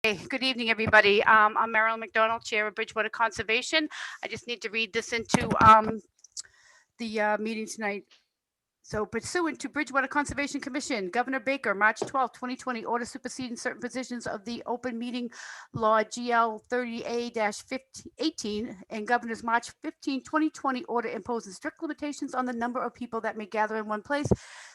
Hey, good evening, everybody. I'm Marilyn McDonald, Chair of Bridgewater Conservation. I just need to read this into the meeting tonight. So pursuant to Bridgewater Conservation Commission, Governor Baker, March 12, 2020, order superseding certain provisions of the open meeting law GL 30A-18 and Governor's March 15, 2020 order imposing strict limitations on the number of people that may gather in one place.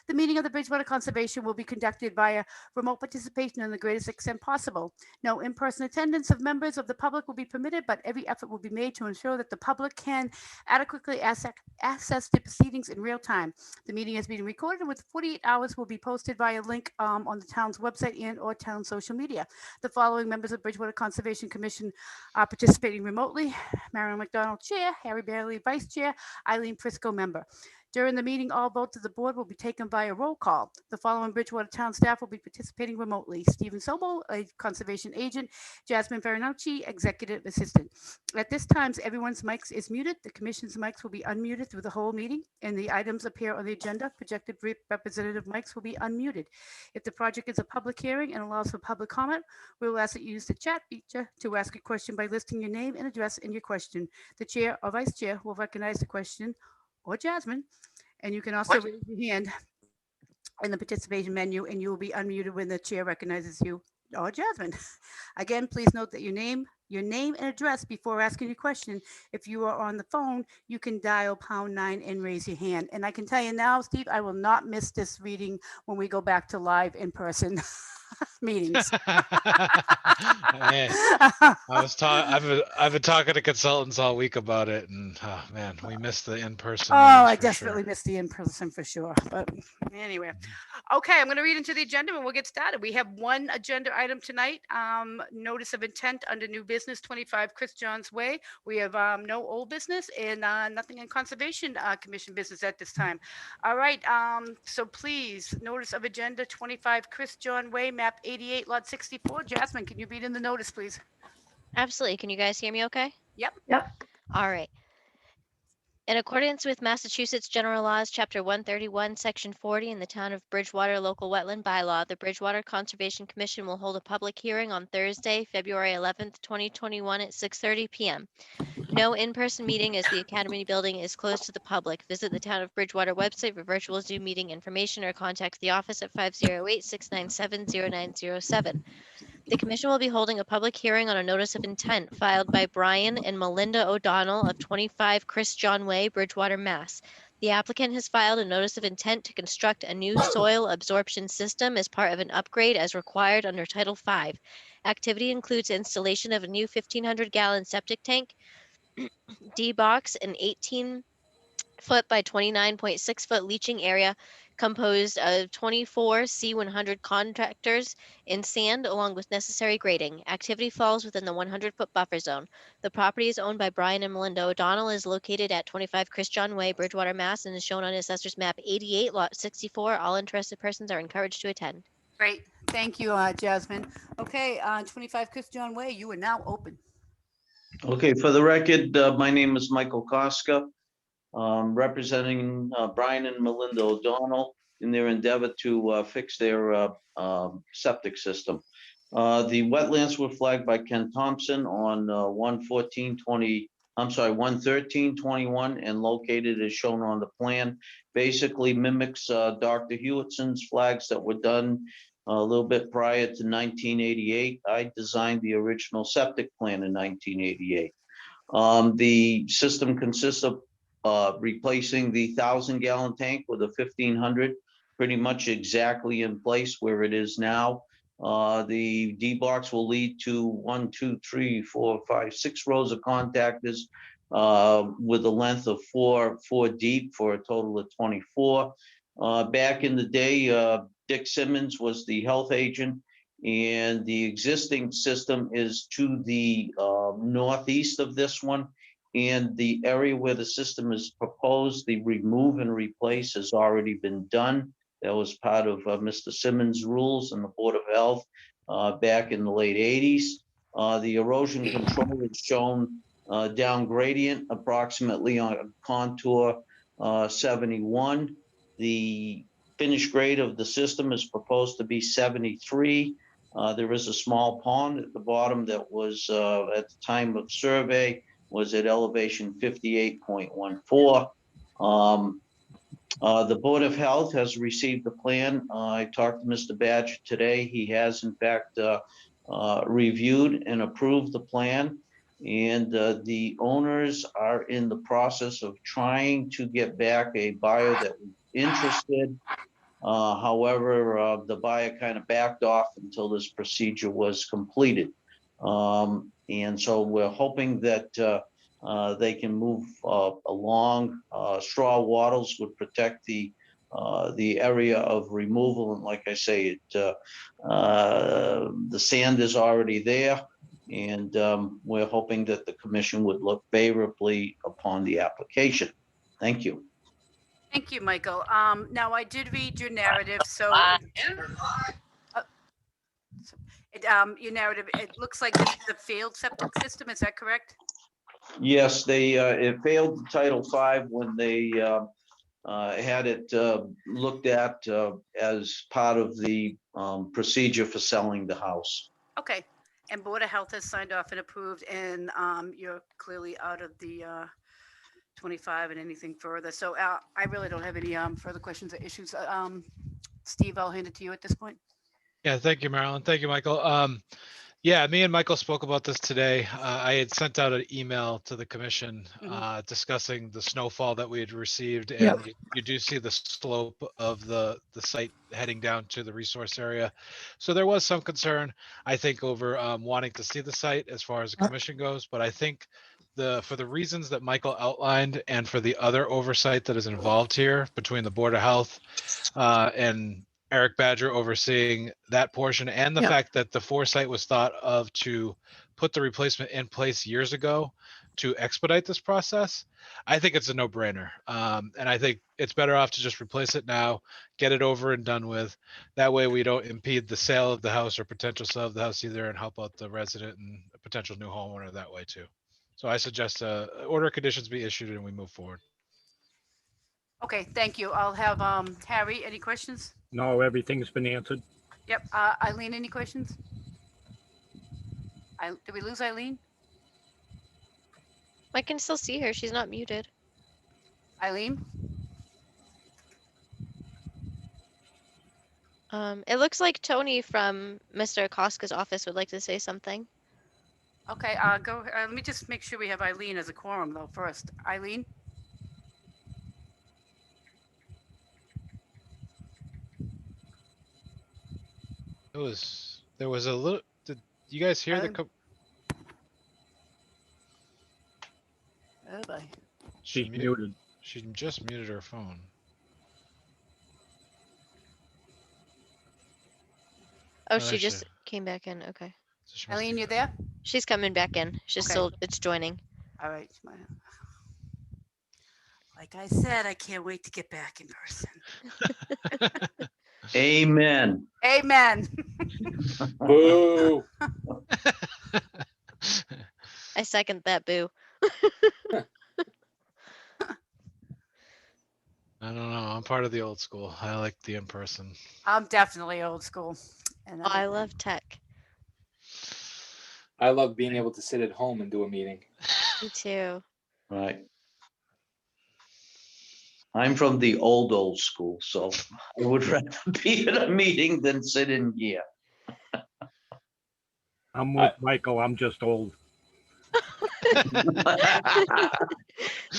The meeting of the Bridgewater Conservation will be conducted via remote participation in the greatest extent possible. No in-person attendance of members of the public will be permitted, but every effort will be made to ensure that the public can adequately access the proceedings in real time. The meeting is being recorded and with 48 hours will be posted via link on the town's website and or town social media. The following members of Bridgewater Conservation Commission are participating remotely: Marilyn McDonald, Chair; Harry Bailey, Vice Chair; Eileen Prisco, Member. During the meeting, all votes of the board will be taken via roll call. The following Bridgewater town staff will be participating remotely: Stephen Sobel, a conservation agent; Jasmine Farinacci, executive assistant. At this time, everyone's mics is muted. The commission's mics will be unmuted through the whole meeting, and the items appear on the agenda. Projected representative mics will be unmuted. If the project is a public hearing and allows for public comment, we will ask that you use the chat feature to ask a question by listing your name and address in your question. The chair or vice chair will recognize the question, or Jasmine, and you can also raise your hand in the participation menu, and you will be unmuted when the chair recognizes you or Jasmine. Again, please note that your name and address before asking your question. If you are on the phone, you can dial #9 and raise your hand. And I can tell you now, Steve, I will not miss this reading when we go back to live in person meetings. Hey, I've been talking to consultants all week about it, and oh man, we missed the in-person meetings I for sure. desperately miss the in person for sure. But anyway, Mhm. okay, I'm going to read into the agenda and we'll get started. We have one agenda item tonight, notice of intent under new business 25 Chris Johns Way. We have no old business and nothing in Conservation Commission business at this time. All right, so please, notice of agenda 25 Chris John Way, map 88, lot 64. Jasmine, can you read in the notice, please? Absolutely. Can you guys hear me okay? Yep. Yep. All right. In accordance with Massachusetts General Laws, Chapter 131, Section 40, in the Town of Bridgewater Local Wetland Bylaw, the Bridgewater Conservation Commission will hold a public hearing on Thursday, February 11th, 2021 at 6:30 p.m. No in-person meeting as the Academy building is closed to the public. Visit the Town of Bridgewater website for virtual Zoom meeting information or contact the office at 508-697-0907. The commission will be holding a public hearing on a notice of intent filed by Brian and Melinda O'Donnell of 25 Chris John Way, Bridgewater, Mass. The applicant has filed a notice of intent to construct a new soil absorption system as part of an upgrade as required under Title V. Activity includes installation of a new 1,500-gallon septic tank, D-box, an 18-foot by 29.6-foot leaching area composed of 24 C100 contractors in sand along with necessary grading. Activity falls within the 100-foot buffer zone. The property is owned by Brian and Melinda O'Donnell, is located at 25 Chris John Way, Bridgewater, Mass, and is shown on Assessor's Map 88, Lot 64. All interested persons are encouraged to attend. Great. Thank you, Jasmine. Okay, 25 Chris John Way, you are now open. Okay, for the record, my name is Michael Koska, representing Brian and Melinda O'Donnell in their endeavor to fix their septic system. The wetlands were flagged by Ken Thompson on 11321 and located as shown on the plan. Basically mimics Dr. Hewittson's flags that were done a little bit prior to 1988. I designed the original septic plan in 1988. The system consists of replacing the 1,000-gallon tank with a 1,500, pretty much exactly in place where it is now. The D-box will lead to 1, 2, 3, 4, 5, 6 rows of contactors with a length of 4 deep for a total of 24. Back in the day, Dick Simmons was the health agent, and the existing system is to the northeast of this one. And the area where the system is proposed, the remove and replace has already been done. That was part of Mr. Simmons' rules and the Board of Health back in the late 80s. The erosion control is shown down gradient approximately on contour 71. The finished grade of the system is proposed to be 73. There is a small pond at the bottom that was, at the time of survey, was at elevation 58.14. The Board of Health has received the plan. I talked to Mr. Badger today. He has in fact reviewed and approved the plan. And the owners are in the process of trying to get back a buyer that was interested. However, the buyer kind of backed off until this procedure was completed. And so we're hoping that they can move along. Straw wattles would protect the area of removal. And like I say, the sand is already there. And we're hoping that the commission would look favorably upon the application. Thank you. Thank you, Michael. Now I did read your narrative, so your narrative, it looks like this is a failed septic system. Is that correct? Yes, they, it failed Title V when they had it looked at as part of the procedure for selling the house. Okay. And Board of Health has signed off and approved, and you're clearly out of the 25 and anything further. So I really don't have any further questions or issues. Steve, I'll hand it to you at this point. Yeah, thank you, Marilyn. Thank you, Michael. Yeah, me and Michael spoke about this today. I had sent out an email to the commission discussing the snowfall that we had received, and you do see the slope of the site heading down to the resource area. So there was some concern, I think, over wanting to see the site as far as the commission goes. But I think for the reasons that Michael outlined and for the other oversight that is involved here between the Board of Health and Eric Badger overseeing that portion, and the fact that the foresight was thought of to put the replacement in place years ago to expedite this process, I think it's a no-brainer. And I think it's better off to just replace it now, get it over and done with. That way we don't impede the sale of the house or potential sale of the house either, and help out the resident and a potential new homeowner that way too. So I suggest order of conditions be issued and we move forward. Okay, thank you. I'll have Harry, any questions? No, everything's been answered. Yep. Eileen, any questions? Did we lose Eileen? I can still see her. She's not muted. Eileen? It looks like Tony from Mr. Koska's office would like to say something. Okay, go. Let me just make sure we have Eileen as a quorum though first. Eileen? There was a little, did you guys hear the Oh boy. She's muted. She just muted her phone. Oh, Oh, she there just she- came back in. Okay. So she must Eileen, be- you there? She's coming back in. She's Okay. still, it's joining. All right. Like I said, I can't wait to get back in person. Amen. Amen. Boo. I second that, boo. I don't know. I'm part of the old school. I like the in-person. I'm definitely old school. And Oh, I love tech. I love being able to sit at home and do a meeting. Me too. Right. I'm from the old school, so I would rather be at a meeting than sit in here. I'm with Michael. I'm just old.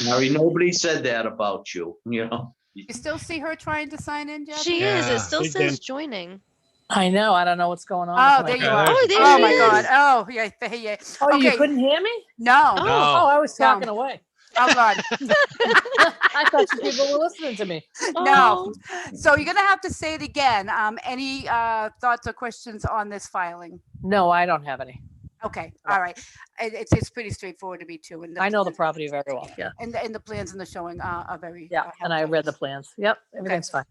Mary, nobody said that about you, you know. You still see her trying to sign in, Jeff? She is. Yeah. It still She says did. joining. I know. I don't know what's going on. Oh, with there my you Yeah, are. there's- Oh, there Oh she my is. God. Oh, yeah. Yeah. Oh, you Okay. couldn't hear me? No. Oh. No. Oh, I was No. talking away. Oh God. I thought you people were listening to me. No. Oh. So you're gonna have to say it again. Any thoughts or questions on this filing? No, I don't have any. Okay. All right. It's pretty straightforward to me too. And I know the property very well. Yeah. And the plans and the showing are very. Yeah. And I read the plans. Yep. Everything's fine.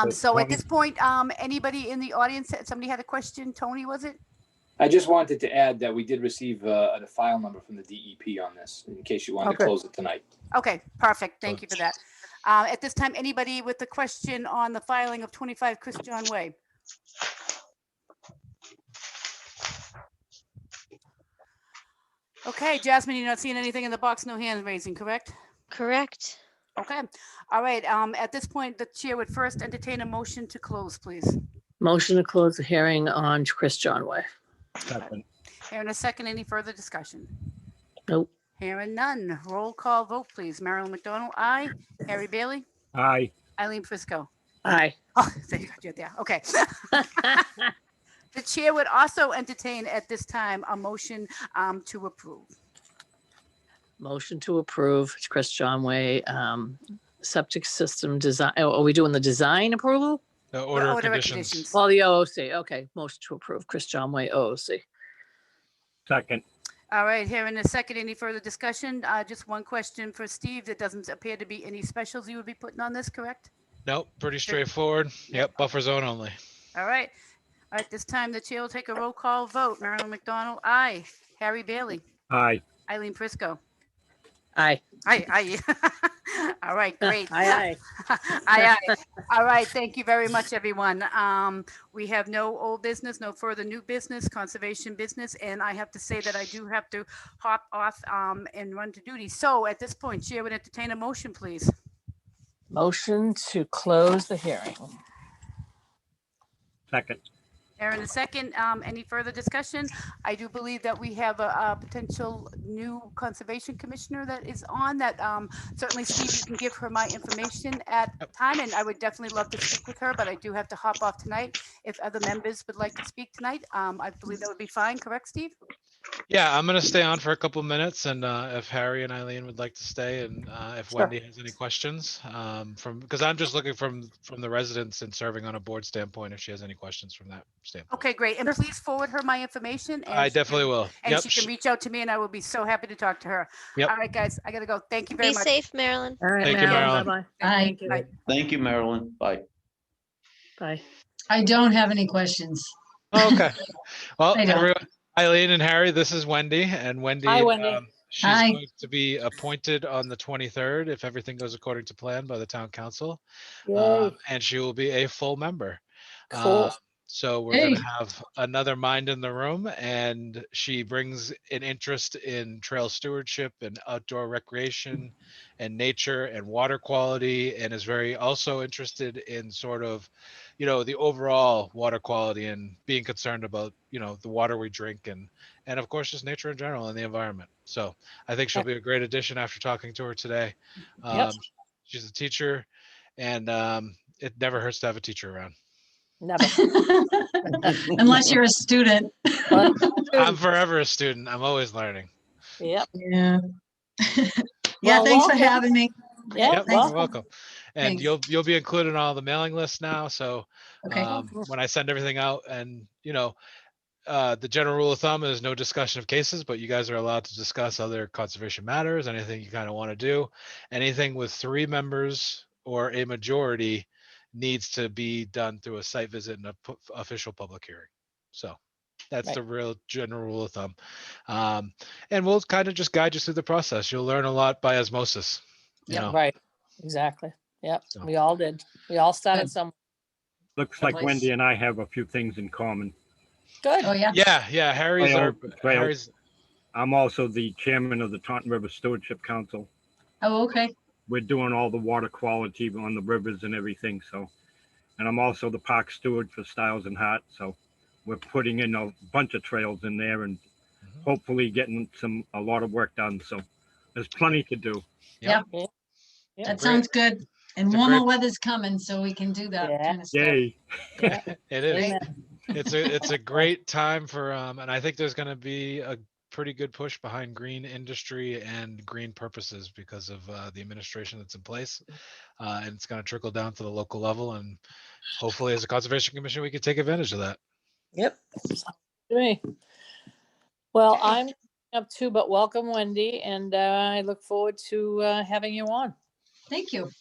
So at this point, anybody in the audience, somebody had a question? Tony, was it? I just wanted to add that we did receive the file number from the DEP on this, in case you wanted to Okay. close it tonight. Okay, perfect. Thank you for that. At this time, anybody with a question on the filing of 25 Chris John Way? Okay, Jasmine, you're not seeing anything in the box, no hand raising, correct? Correct. Okay, all right, at this point, the chair would first entertain a motion to close, please. Motion to close the hearing on Chris John Way. Second. Here in a second, any further discussion? Nope. Hearing none, roll call vote, please. Marilyn McDonald, aye. Harry Bailey, Aye. Eileen Frisco. Aye. Oh, you're there, okay. The chair would also entertain at this time a motion to approve. Motion to approve Chris John Way, septic system design. Oh, are we doing the design approval? The The order of order of conditions. Well, the OOC. Okay, motion to approve Chris John Way OOC. Second. All right, here in a second, any further discussion? Just one question for Steve. There doesn't appear to be any specials you would be putting on this, correct? Nope, pretty straightforward. Yep, buffer zone only. All right. All right, this time the chair will take a roll call vote. Marilyn McDonald, aye. Harry Bailey, Aye. Eileen Frisco. Aye. Aye. All right, great. Aye, Aye. All right, thank you very much, everyone. We have no old business, no further new business, conservation business, and I have to say that I do have to hop off and run to duty. So at this point, Chair would entertain a motion, please. Motion to close the hearing. Second. Aaron, a second. Any further discussion? I do believe that we have a potential new conservation commissioner that is on that. Certainly, Steve, you can give her my information at the time, and I would definitely love to speak with her, but I do have to hop off tonight. If other members would like to speak tonight, I believe that would be fine. Correct, Steve? Yeah, I'm gonna stay on for a couple minutes, and if Harry and Eileen would like to stay, and if Sure. Wendy has any questions, because I'm just looking from the residents and serving on a board standpoint, if she has any questions from that standpoint. Okay, great. And please forward her my information. And I she can- definitely will. And Yep. she can reach out to me, and I will be so happy to talk to her. Yep. All right, guys, I gotta go. Thank you very Be much. safe, Marilyn. All right, Thank you, Marilyn. Bye-bye. Aye. Thank you. Bye. Thank you, Marilyn. Bye. Bye. I don't have any questions. Oh, okay. Well, I don't. everyone, Eileen and Harry, this is Wendy, and Wendy. Hi, Wendy. She's Hi. going to be appointed on the 23rd if everything goes according to plan by the town council, Yay. and she will be a full member. Cool. So we're Hey. going to have another mind in the room, and she brings an interest in trail stewardship and outdoor recreation and nature and water quality, and is very also interested in sort of, the overall water quality and being concerned about, the water we drink and of course just nature in general and the environment. So I think she'll be a great addition after talking to her today. Yep. She's a teacher, and it never hurts to have a teacher around. Never. Unless you're a student. I'm forever a student. I'm always learning. Yep. Yeah. Yeah, Well, thanks for welcome. having me. Yep. Yep, Well, you're welcome. And Thanks. you'll be included in all the mailing lists now. So Okay. when I send everything out, and the general rule of thumb is no discussion of cases, but you guys are allowed to discuss other conservation matters, anything you kind of want to do. Anything with 3 members or a majority needs to be done through a site visit and a official public hearing. So that's Right. the real general rule of thumb. And we'll kind of just guide you through the process. You'll learn a lot by osmosis. you know. Right. Exactly. Yep. So. We all did. We all started Good. some. Looks like Nice. Wendy and I have a few things in common. Oh, Good. yeah. Yeah. Harry's Trail- our trail. Harry's. I'm also the chairman of the Taunton River Stewardship Council. Oh, okay. We're doing all the water quality on the rivers and everything, so. And I'm also the park steward for Styles and Hart, so we're putting in a bunch of trails in there and hopefully getting a lot of work done, so there's plenty to do. Yep. That Great. sounds good. And It's a warmer great- weather's coming, so we can do that Yeah. kind of stuff. Yay. It is. Amen. It's a great time for and I think there's going to be a pretty good push behind green industry and green purposes because of the administration that's in place, and it's going to trickle down to the local level, and hopefully as a conservation commission we can take advantage of that. Yep. Sounds good to me. Well, I'm up too, but welcome, Wendy, and I look forward to having you on. Thank you.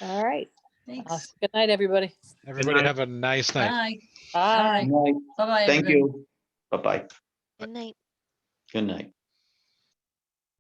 All right. Thanks. Good night, everybody. Everybody night. have a nice night. Bye. Bye. Bye. Bye-bye. Thank everybody. you. Bye-bye. Good night. Good night.